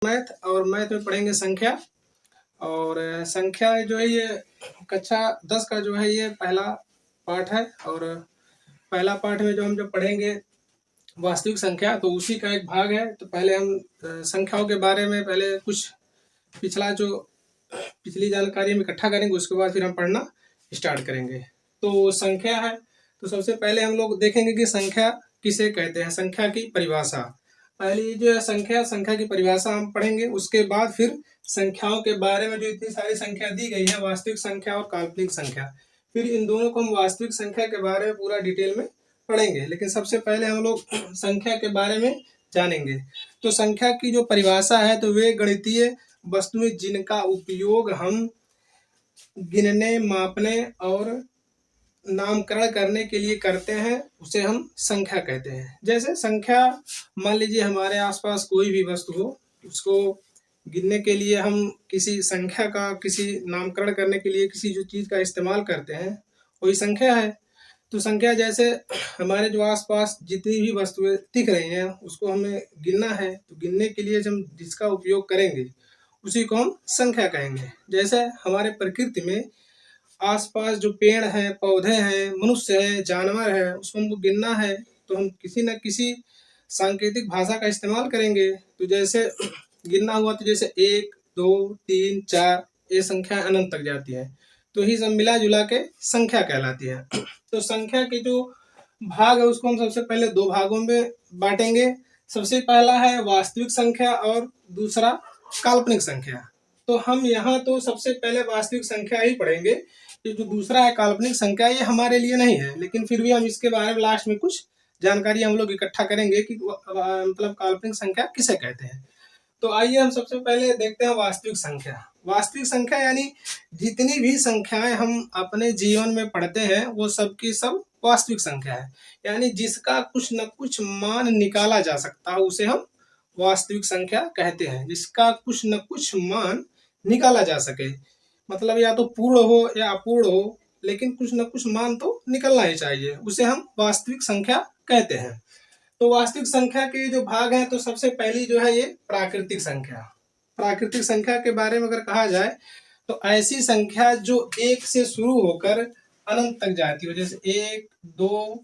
Math और math में पढ़ेंगे संख्या। और संख्या जो है ये कक्षा 10 का जो है ये पहला पाठ है। और पहला पाठ में जो हम पढ़ेंगे वास्तविक संख्या, तो उसी का एक भाग है। तो पहले हम संख्याओं के बारे में पहले कुछ पिछली जानकारी हम इकट्ठा करेंगे, उसके बाद फिर हम पढ़ना स्टार्ट करेंगे। तो संख्या है, तो सबसे पहले हम लोग देखेंगे कि संख्या किसे कहते हैं, संख्या की परिभाषा। पहली जो है संख्या की परिभाषा हम पढ़ेंगे, उसके बाद फिर संख्याओं के बारे में जो इतनी सारी संख्या दी गई है, वास्तविक संख्या और काल्पनिक संख्या, फिर इन दोनों को हम वास्तविक संख्या के बारे में पूरा डिटेल में पढ़ेंगे। लेकिन सबसे पहले हम लोग संख्या के बारे में जानेंगे। तो संख्या की जो परिभाषा है, तो वे गणितीय वस्तुएं जिनका उपयोग हम गिनने, मापने और नामकरण करने के लिए करते हैं, उसे हम संख्या कहते हैं। जैसे संख्या, मान लीजिए हमारे आसपास कोई भी वस्तु हो, उसको गिनने के लिए हम किसी संख्या का, किसी नामकरण करने के लिए किसी जो चीज़ का इस्तेमाल करते हैं, वही संख्या है। तो संख्या जैसे हमारे जो आसपास जितनी भी वस्तुएं दिख रही हैं, उसको हमें गिनना है, तो गिनने के लिए हम जिसका उपयोग करेंगे उसी को हम संख्या कहेंगे। जैसे हमारे प्रकृति में आसपास जो पेड़ हैं, पौधे हैं, मनुष्य है, जानवर है, उसको हमको गिनना है, तो हम किसी न किसी सांकेतिक भाषा का इस्तेमाल करेंगे। तो जैसे गिनना हुआ, तो जैसे 1, 2, 3, 4 ये संख्या अनंत तक जाती है, तो ही सब मिला जुला के संख्या कहलाती है। तो संख्या के जो भाग है उसको हम सबसे पहले दो भागों में बांटेंगे। सबसे पहला है वास्तविक संख्या और दूसरा काल्पनिक संख्या। तो हम यहाँ तो सबसे पहले वास्तविक संख्या ही पढ़ेंगे। ये जो दूसरा है काल्पनिक संख्या, ये हमारे लिए नहीं है, लेकिन फिर भी हम इसके बारे में लास्ट में कुछ जानकारी हम लोग इकट्ठा करेंगे कि मतलब काल्पनिक संख्या किसे कहते हैं। तो आइए हम सबसे पहले देखते हैं वास्तविक संख्या। वास्तविक संख्या यानी जितनी भी संख्याएं हम अपने जीवन में पढ़ते हैं, वो सब की सब वास्तविक संख्या है। यानी जिसका कुछ न कुछ मान निकाला जा सकता है, उसे हम वास्तविक संख्या कहते हैं। जिसका कुछ न कुछ मान निकाला जा सके, मतलब या तो पूर्ण हो या अपूर्ण हो, लेकिन कुछ न कुछ मान तो निकलना ही चाहिए, उसे हम वास्तविक संख्या कहते हैं। तो वास्तविक संख्या के जो भाग हैं, तो सबसे पहली जो है ये प्राकृतिक संख्या। प्राकृतिक संख्या के बारे में अगर कहा जाए, तो ऐसी संख्या जो 1 से शुरू होकर अनंत तक जाती हो, जैसे 1, 2,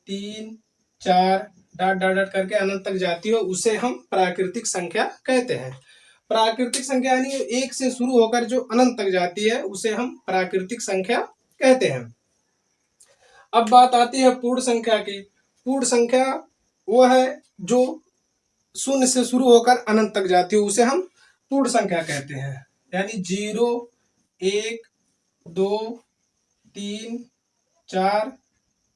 3, 4 डॉट डॉट डॉट करके अनंत तक जाती हो, उसे हम प्राकृतिक संख्या कहते हैं। प्राकृतिक संख्या यानी 1 से शुरू होकर जो अनंत तक जाती है, उसे हम प्राकृतिक संख्या कहते हैं। अब बात आती है पूर्ण संख्या की। पूर्ण संख्या वो है जो 0 से शुरू होकर अनंत तक जाती हो, उसे हम पूर्ण संख्या कहते हैं। यानी 0, 1, 2, 3, 4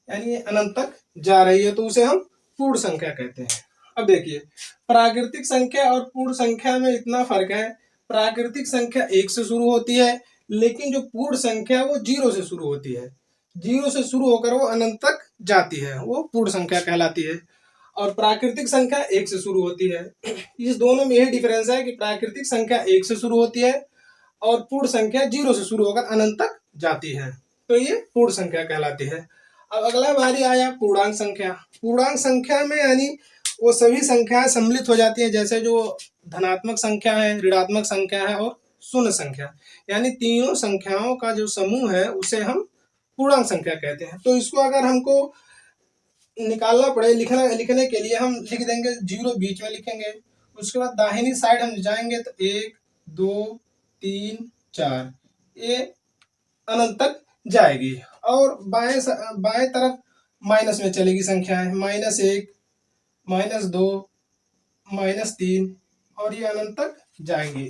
यानी अनंत तक जा रही है, तो उसे हम पूर्ण संख्या कहते हैं। अब देखिए, प्राकृतिक संख्या और पूर्ण संख्या में इतना फर्क है। प्राकृतिक संख्या 1 से शुरू होती है, लेकिन जो पूर्ण संख्या वो 0 से शुरू होती है। 0 से शुरू होकर वो अनंत तक जाती है, वो पूर्ण संख्या कहलाती है। और प्राकृतिक संख्या 1 से शुरू होती है। इस दोनों में यही डिफरेंस है कि प्राकृतिक संख्या 1 से शुरू होती है और पूर्ण संख्या 0 से शुरू होकर अनंत तक जाती है, तो ये पूर्ण संख्या कहलाती है। अब अगला बारी आया पूर्णांक संख्या। पूर्णांक संख्या में यानी वो सभी संख्याएं सम्मिलित हो जाती हैं, जैसे जो धनात्मक संख्या है, ऋणात्मक संख्या है और शून्य संख्या, यानी तीनों संख्याओं का जो समूह है, उसे हम पूर्णांक संख्या कहते हैं। तो इसको अगर हमको निकालना पड़े, लिखने के लिए हम लिख देंगे 0 बीच में लिखेंगे। उसके बाद दाहिनी साइड हम जाएंगे तो 1, 2, 3, 4 ये अनंत तक जाएगी। और बाएं तरफ माइनस में चलेगी संख्याएं, -1, -2, -3 और ये अनंत तक जाएंगी।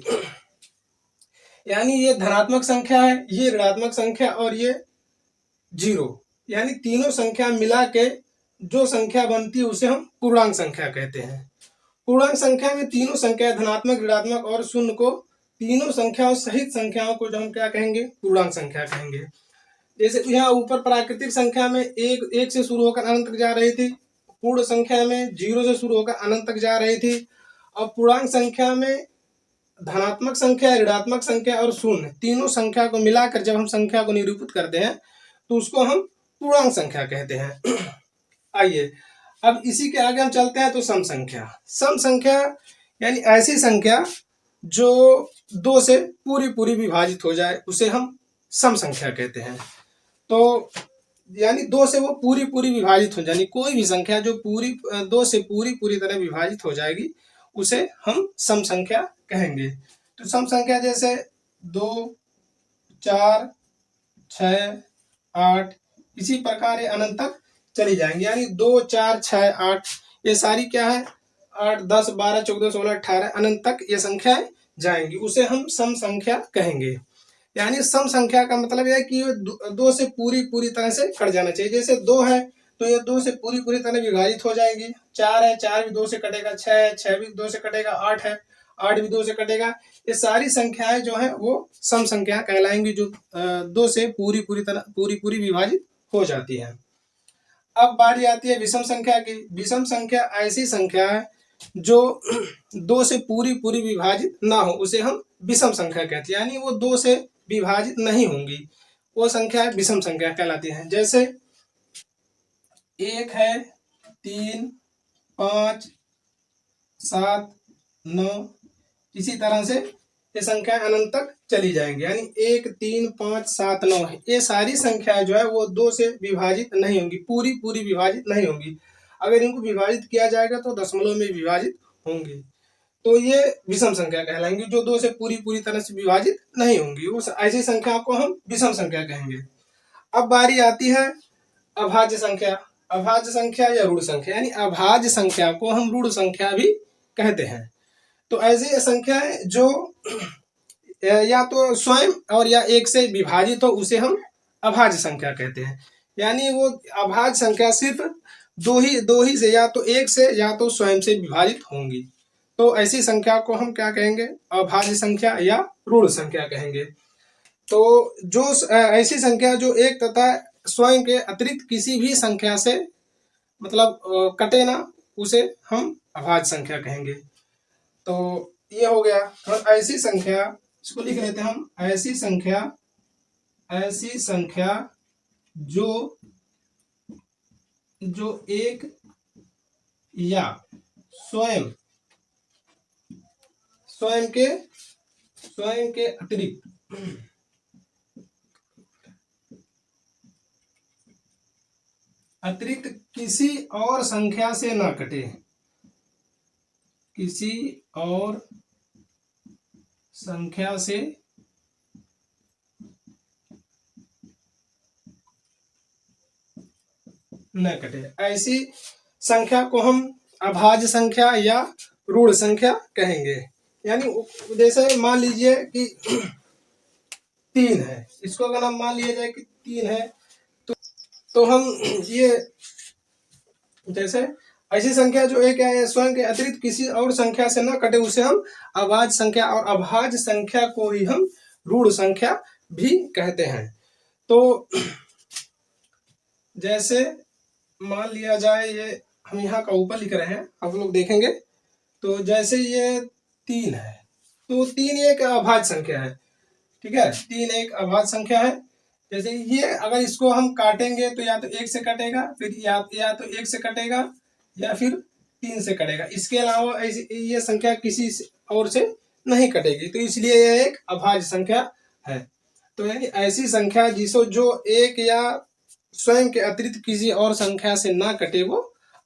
यानी ये धनात्मक संख्या है, ये ऋणात्मक संख्या और ये 0, यानी तीनों संख्या मिला के जो संख्या बनती है उसे हम पूर्णांक संख्या कहते हैं। पूर्णांक संख्या में तीनों संख्या धनात्मक, ऋणात्मक और शून्य को, तीनों संख्याओं सहित संख्याओं को जो हम क्या कहेंगे, पूर्णांक संख्या कहेंगे। जैसे यहाँ ऊपर प्राकृतिक संख्या में 1 से शुरू होकर अनंत तक जा रही थी, पूर्ण संख्या में 0 से शुरू होकर अनंत तक जा रही थी। और पूर्णांक संख्या में धनात्मक संख्या, ऋणात्मक संख्या और शून्य तीनों संख्या को मिलाकर जब हम संख्या को निरूपित करते हैं, तो उसको हम पूर्णांक संख्या कहते हैं। आइए अब इसी के आगे हम चलते हैं। तो सम संख्या। सम संख्या यानी ऐसी संख्या जो 2 से पूरी पूरी विभाजित हो जाए उसे हम सम संख्या कहते हैं। तो यानी 2 से वो पूरी पूरी विभाजित हो, यानी कोई भी संख्या जो 2 से पूरी पूरी तरह विभाजित हो जाएगी उसे हम सम संख्या कहेंगे। तो सम संख्या जैसे 2, 4, 6, 8 इसी प्रकार ये अनंत तक चली जाएंगी। यानी 2, 4, 6, 8 ये सारी क्या है, 8, 10, 12, 14, 16, 18 अनंत तक ये संख्याएं जाएंगी, उसे हम सम संख्या कहेंगे। यानी सम संख्या का मतलब यह है कि ये 2 से पूरी पूरी तरह से कट जाना चाहिए। जैसे 2 है तो ये 2 से पूरी पूरी तरह विभाजित हो जाएगी। 4 है, 4 भी 2 से कटेगा। 6 है, 6 भी 2 से कटेगा। 8 है, 8 भी 2 से कटेगा। ये सारी संख्याएं जो है वो सम संख्या कहलाएंगी, जो 2 से पूरी पूरी विभाजित हो जाती है। अब बारी आती है विषम संख्या की। विषम संख्या ऐसी संख्या है जो 2 से पूरी पूरी विभाजित ना हो, उसे हम विषम संख्या कहते हैं। यानी वो 2 से विभाजित नहीं होंगी, वो संख्या विषम संख्या कहलाती है। जैसे 1 है, 3, 5, 7, 9 इसी तरह से ये संख्या अनंत तक चली जाएंगी। यानी 1, 3, 5, 7, 9 है, ये सारी संख्याएं जो है वो 2 से विभाजित नहीं होंगी, पूरी पूरी विभाजित नहीं होंगी। अगर इनको विभाजित किया जाएगा तो दशमलव में विभाजित होंगी, तो ये विषम संख्या कहलाएंगी, जो 2 से पूरी पूरी तरह से विभाजित नहीं होंगी। उस ऐसी संख्या को हम विषम संख्या कहेंगे। अब बारी आती है अभाज्य संख्या। अभाज्य संख्या या ऋण संख्या, यानी अभाज्य संख्या को हम ऋण संख्या भी कहते हैं। तो ऐसी संख्याएं जो या तो स्वयं और या एक से विभाजित हो उसे हम अभाज्य संख्या कहते हैं। यानी वो अभाज्य संख्या सिर्फ दो ही से, या तो एक से या तो स्वयं से विभाजित होंगी, तो ऐसी संख्या को हम क्या कहेंगे, अभाज्य संख्या या ऋण संख्या कहेंगे। तो जो ऐसी संख्या जो एक तथा स्वयं के अतिरिक्त किसी भी संख्या से मतलब कटे ना, उसे हम अभाज्य संख्या कहेंगे। तो ये हो गया। और ऐसी संख्या, इसको लिख लेते हैं हम, ऐसी संख्या जो एक या स्वयं के अतिरिक्त किसी और संख्या से ना कटे, किसी और संख्या से न कटे, ऐसी संख्या को हम अभाज्य संख्या या ऋण संख्या कहेंगे। यानी जैसे मान लीजिए कि 3 है, इसको अगर हम मान लिया जाए कि 3 है, तो हम ये जैसे ऐसी संख्या जो एक है स्वयं के अतिरिक्त किसी और संख्या से न कटे उसे हम अभाज्य संख्या, और अभाज्य संख्या को ही हम ऋण संख्या भी कहते हैं। तो जैसे मान लिया जाए, ये हम यहाँ का ऊपर लिख रहे हैं, आप लोग देखेंगे तो जैसे ये 3 है, तो 3 एक अभाज्य संख्या है, ठीक है, 3 एक अभाज्य संख्या है। जैसे ये अगर इसको हम काटेंगे तो या तो 1 से कटेगा, फिर या तो 1 से कटेगा या फिर 3 से कटेगा, इसके अलावा ऐसी ये संख्या किसी और से नहीं कटेगी, तो इसलिए यह एक अभाज्य संख्या है। तो यानी ऐसी संख्या जिसको जो एक या स्वयं के अतिरिक्त किसी और संख्या से ना कटे वो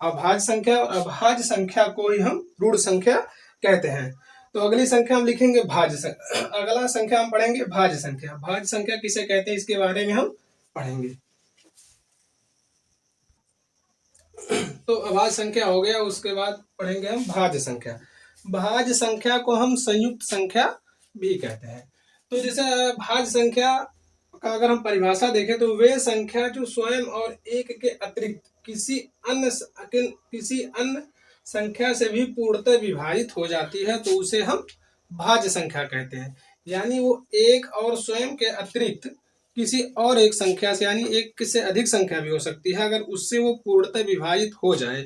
अभाज्य संख्या, और अभाज्य संख्या को ही हम ऋण संख्या कहते हैं। तो अगली संख्या हम लिखेंगे भाज्य संख्या। अगला संख्या हम पढ़ेंगे भाज्य संख्या। भाज्य संख्या किसे कहते हैं इसके बारे में हम पढ़ेंगे। तो अभाज्य संख्या हो गया, उसके बाद पढ़ेंगे हम भाज्य संख्या। भाज्य संख्या को हम संयुक्त संख्या भी कहते हैं। तो जैसे भाज्य संख्या का अगर हम परिभाषा देखें तो वे संख्या जो स्वयं और एक के अतिरिक्त किसी अन्य संख्या से भी पूर्णतः विभाजित हो जाती है, तो उसे हम भाज्य संख्या कहते हैं। यानी वो एक और स्वयं के अतिरिक्त किसी और एक संख्या से, यानी एक से अधिक संख्या भी हो सकती है, अगर उससे वो पूर्णतः विभाजित हो जाए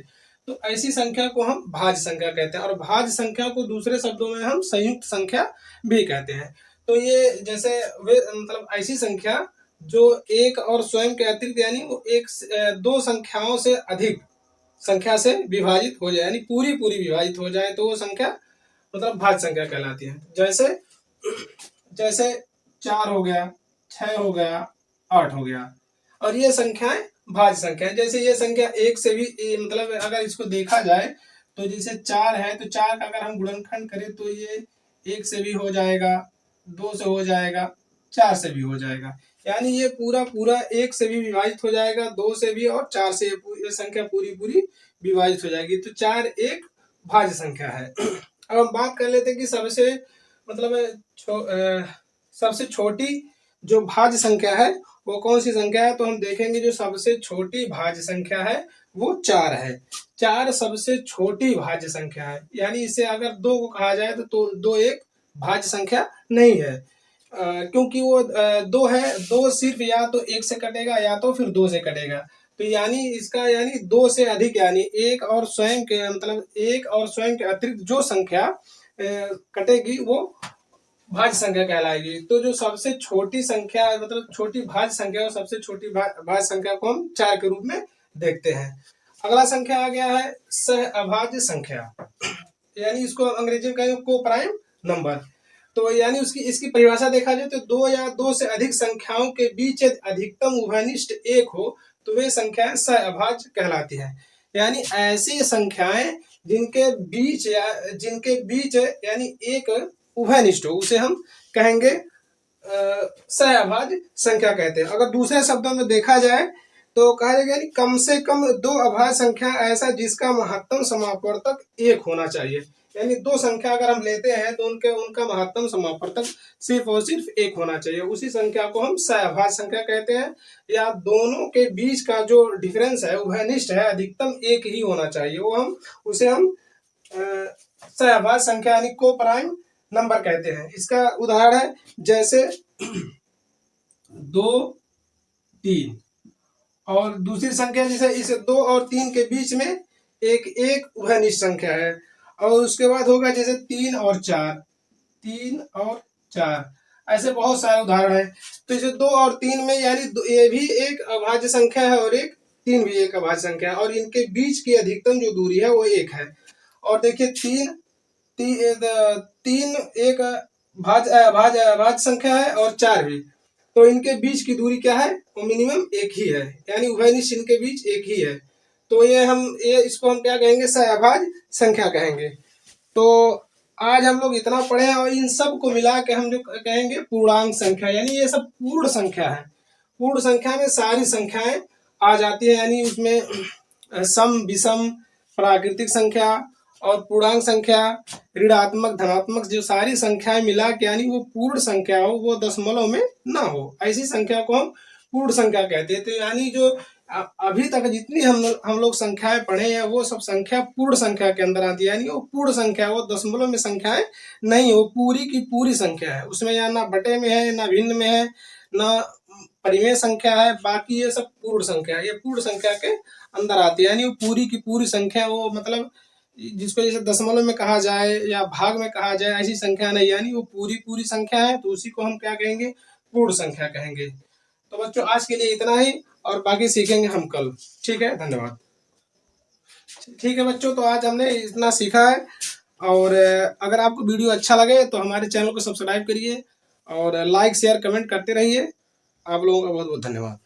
तो ऐसी संख्या को हम भाज्य संख्या कहते हैं। और भाज्य संख्या को दूसरे शब्दों में हम संयुक्त संख्या भी कहते हैं। तो ये जैसे वे मतलब ऐसी संख्या जो एक और स्वयं के अतिरिक्त, यानी वो दो संख्याओं से अधिक संख्या से विभाजित हो जाए, यानी पूरी विभाजित हो जाए, तो वो संख्या मतलब भाज्य संख्या कहलाती है। जैसे जैसे 4 हो गया, 6 हो गया, 8 हो गया, और ये संख्याएं भाज्य संख्या है। जैसे ये संख्या एक से भी मतलब अगर इसको देखा जाए तो जैसे 4 है तो 4 का अगर हम गुणनखंड करें तो ये 1 से भी हो जाएगा, 2 से हो जाएगा, 4 से भी हो जाएगा। यानी ये पूरा पूरा 1 से भी विभाजित हो जाएगा, 2 से भी, और 4 से ये संख्या पूरी पूरी विभाजित हो जाएगी। तो 4 एक भाज्य संख्या है। अब हम बात कर लेते हैं कि सबसे मतलब सबसे छोटी जो भाज्य संख्या है वो कौन सी संख्या है। तो हम देखेंगे जो सबसे छोटी भाज्य संख्या है वो 4 है। 4 सबसे छोटी भाज्य संख्या है, यानी इसे अगर 2 को कहा जाए तो 2 एक भाज्य संख्या नहीं है, क्योंकि वो 2 है, 2 सिर्फ या तो 1 से कटेगा या तो फिर 2 से कटेगा। तो यानी इसका यानी 2 से अधिक, यानी एक और स्वयं के मतलब एक और स्वयं के अतिरिक्त जो संख्या कटेगी वो भाज्य संख्या कहलाएगी। तो जो सबसे छोटी संख्या मतलब छोटी भाज्य संख्या और सबसे छोटी भाज्य संख्या को हम 4 के रूप में देखते हैं। अगला संख्या आ गया है सह अभाज्य संख्या, यानी इसको अंग्रेजी में कहेंगे को प्राइम नंबर। तो यानी उसकी इसकी परिभाषा देखा जाए तो 2 या 2 से अधिक संख्याओं के बीच अधिकतम उभयनिष्ठ 1 हो तो वे संख्याएं सह अभाज्य कहलाती हैं। यानी ऐसी संख्याएं जिनके बीच यानी एक उभयनिष्ठ हो उसे हम कहेंगे सह अभाज्य संख्या कहते हैं। अगर दूसरे शब्दों में देखा जाए तो कहा जाएगा यानी कम से कम 2 अभाज्य संख्या ऐसा जिसका महत्तम समापवर्तक 1 होना चाहिए। यानी 2 संख्या अगर हम लेते हैं तो उनका महत्तम समापवर्तक सिर्फ और सिर्फ 1 होना चाहिए, उसी संख्या को हम सहअभाज्य संख्या कहते हैं। या दोनों के बीच का जो डिफरेंस है उभयनिष्ठ है, अधिकतम 1 ही होना चाहिए, उसे हम सहअभाज्य संख्या यानी को प्राइम नंबर कहते हैं। इसका उदाहरण है जैसे 2, 3, और दूसरी संख्या जैसे इस 2 और 3 के बीच में एक उभयनिष्ठ संख्या है। और उसके बाद होगा जैसे 3 और 4, 3 और 4, ऐसे बहुत सारे उदाहरण हैं। तो जैसे 2 और 3 में यानी ये भी एक अभाज्य संख्या है और 3 भी एक अभाज्य संख्या है, और इनके बीच की अधिकतम जो दूरी है वो 1 है। और देखिए 3 एक अभाज्य संख्या है और 4 भी, तो इनके बीच की दूरी क्या है, वो मिनिमम 1 ही है, यानी उभयनिष्ठ इनके बीच 1 ही है। तो इसको हम क्या कहेंगे, सहअभाज्य संख्या कहेंगे। तो आज हम लोग इतना पढ़े हैं और इन सब को मिला के हम जो कहेंगे पूर्णांक संख्या, यानी ये सब पूर्ण संख्या है। पूर्ण संख्या में सारी संख्याएं आ जाती है, यानी उसमें सम विषम प्राकृतिक संख्या और पूर्णांक संख्या, ऋणात्मक धनात्मक, जो सारी संख्याएं मिला के यानी वो पूर्ण संख्या हो, वो दशमलव में ना हो, ऐसी संख्या को हम पूर्ण संख्या कहते हैं। तो यानी जो अभी तक जितनी हम लोग संख्याएं पढ़े हैं वो सब संख्या पूर्ण संख्या के अंदर आती है, यानी वो पूर्ण संख्या, वो दशमलव में संख्याएं नहीं, वो पूरी की पूरी संख्या है, उसमें या ना बटे में है, ना भिन्न में है, ना परिमेय संख्या है, बाकी ये सब पूर्ण संख्या है, ये पूर्ण संख्या के अंदर आती है। यानी वो पूरी की पूरी संख्या, वो मतलब जिसको जैसे दशमलव में कहा जाए या भाग में कहा जाए ऐसी संख्या नहीं, यानी वो पूरी पूरी संख्या है, तो उसी को हम क्या कहेंगे, पूर्ण संख्या कहेंगे। तो बच्चों आज के लिए इतना ही, और बाकी सीखेंगे हम कल। ठीक है, धन्यवाद। ठीक है बच्चों, तो आज हमने इतना सीखा है, और अगर आपको वीडियो अच्छा लगे तो हमारे चैनल को सब्सक्राइब करिए और लाइक शेयर कमेंट करते रहिए। आप लोगों का बहुत बहुत धन्यवाद।